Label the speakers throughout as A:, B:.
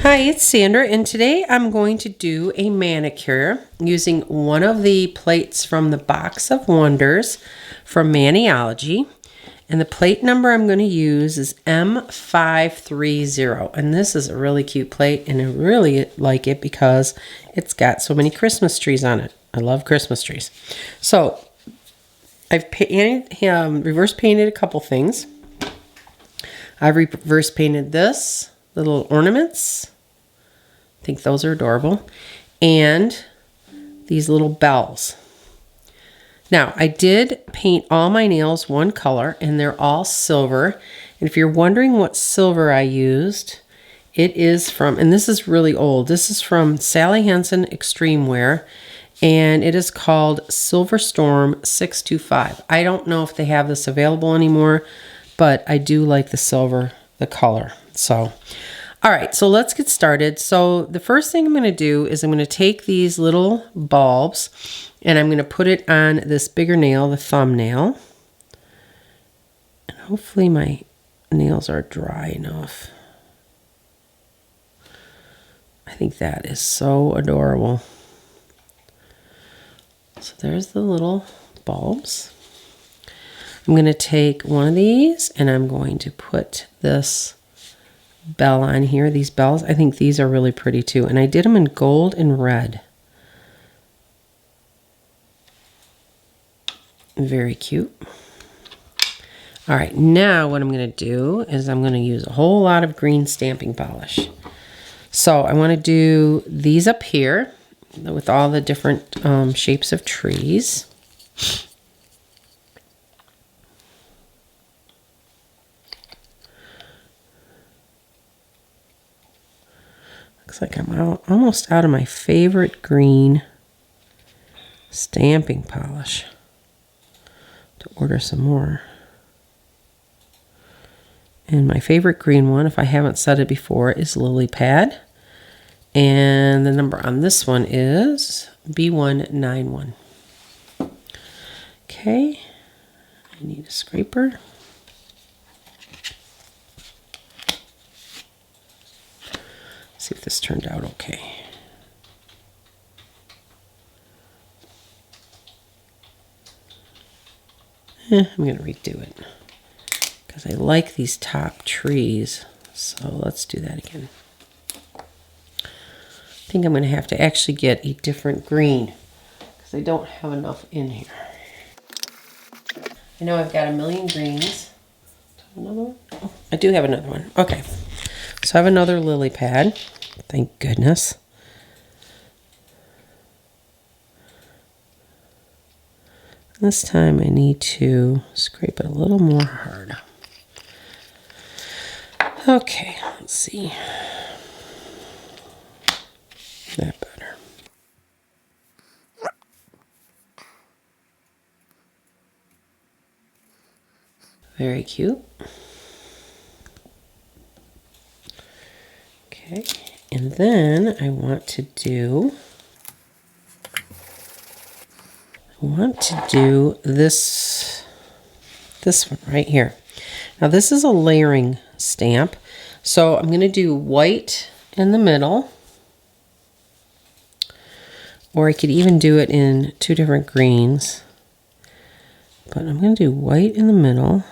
A: Hi, it's Sandra, and today I'm going to do a manicure using one of the plates from the Box of Wonders from Maniology. And the plate number I'm going to use is M530. And this is a really cute plate, and I really like it because it's got so many Christmas trees on it. I love Christmas trees. So I've reverse painted a couple things. I've reverse painted this, the little ornaments. I think those are adorable. And these little bells. Now, I did paint all my nails one color, and they're all silver. And if you're wondering what silver I used, it is from, and this is really old, this is from Sally Hansen Extreme Wear, and it is called Silver Storm 625. I don't know if they have this available anymore, but I do like the silver, the color. So, all right, so let's get started. So the first thing I'm going to do is I'm going to take these little bulbs and I'm going to put it on this bigger nail, the thumbnail. And hopefully my nails are dry enough. I think that is so adorable. So there's the little bulbs. I'm going to take one of these and I'm going to put this bell on here. These bells, I think these are really pretty too. And I did them in gold and red. Very cute. All right, now what I'm going to do is I'm going to use a whole lot of green stamping polish. So I want to do these up here with all the different shapes of trees. Looks like I'm almost out of my favorite green stamping polish to order some more. And my favorite green one, if I haven't said it before, is Lilypad. And the number on this one is B191. Okay, I need a scraper. See if this turned out okay. I'm going to redo it because I like these top trees. So let's do that again. I think I'm going to have to actually get a different green because I don't have enough in here. I know I've got a million greens. Another one? Oh, I do have another one. Okay. So I have another Lilypad. Thank goodness. This time I need to scrape it a little more hard. Okay, let's see. That better. Very cute. Okay, and then I want to do this one right here. Now this is a layering stamp, so I'm going to do white in the middle, or I could even do it in two different greens, but I'm going to do white in the middle.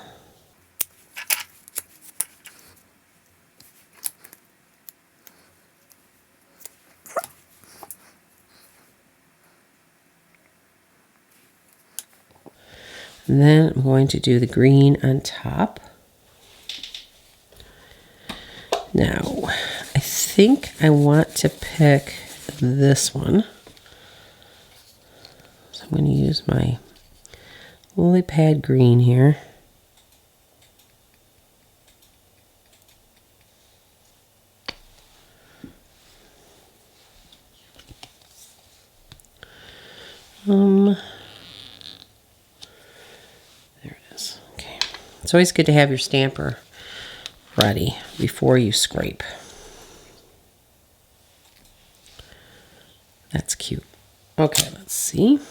A: And then I'm going to do the green on top. Now, I think I want to pick this one. So I'm going to use my Lilypad green here. It's always good to have your stamper ready before you scrape. That's cute. Okay, let's see.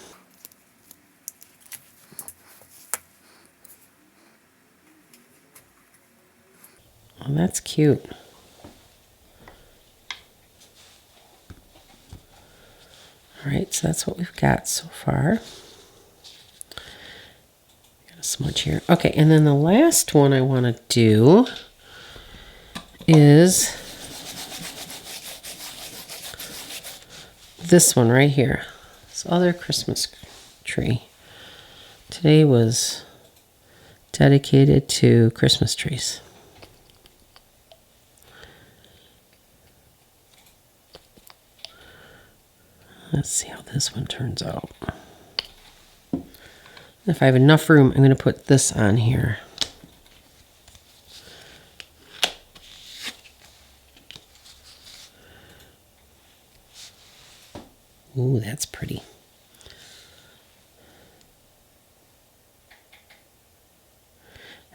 A: Oh, that's cute. right, so that's what we've got so far. Got a smudge here. Okay, and then the last one I want to do is this one right here. This other Christmas tree. Today was dedicated to Christmas trees. Let's see how this one turns out. If I have enough room, I'm going to put this on here. Ooh, that's pretty.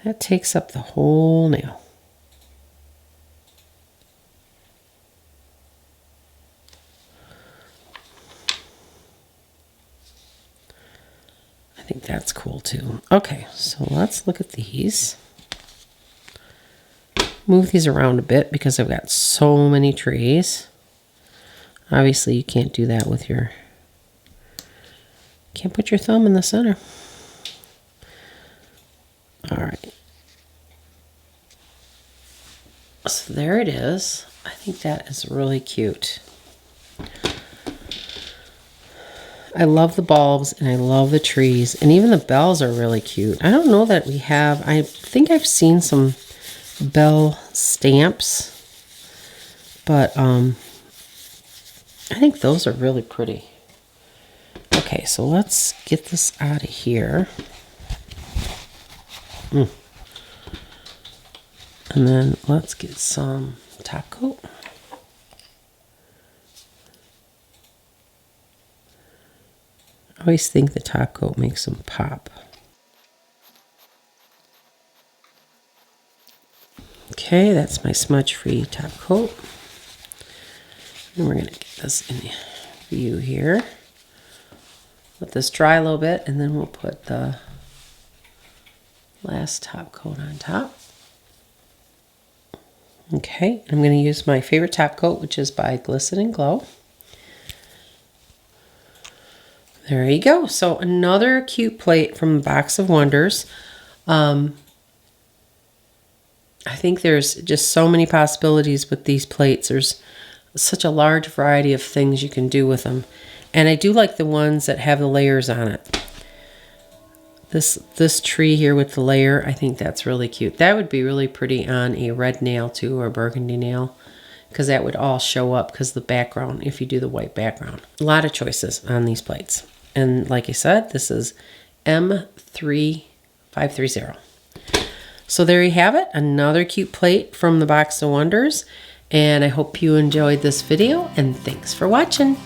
A: That takes up the whole nail. I think that's cool too. Okay, so let's look at these. Move these around a bit because I've got so many trees. Obviously, you can't do that with your... Can't put your thumb in the center. All right. So there it is. I think that is really cute. I love the bulbs and I love the trees, and even the bells are really cute. I don't know that we have, I think I've seen some bell stamps, but I think those are really pretty. Okay, so let's get this out of here. And then let's get some top coat. I always think the top coat makes them pop. Okay, that's my smudge-free top coat. And we're going to get this in view here. Let this dry a little bit, and then we'll put the last top coat on top. Okay, I'm going to use my favorite top coat, which is by Glisten and Glow. There you go. So another cute plate from Box of Wonders. I think there's just so many possibilities with these plates. There's such a large variety of things you can do with them. And I do like the ones that have the layers on it. This tree here with the layer, I think that's really cute. That would be really pretty on a red nail too, or burgundy nail, because that would all show up because the background, if you do the white background. A lot of choices on these plates. And like I said, this is M530. So there you have it, another cute plate from the Box of Wonders. And I hope you enjoyed this video, and thanks for watching.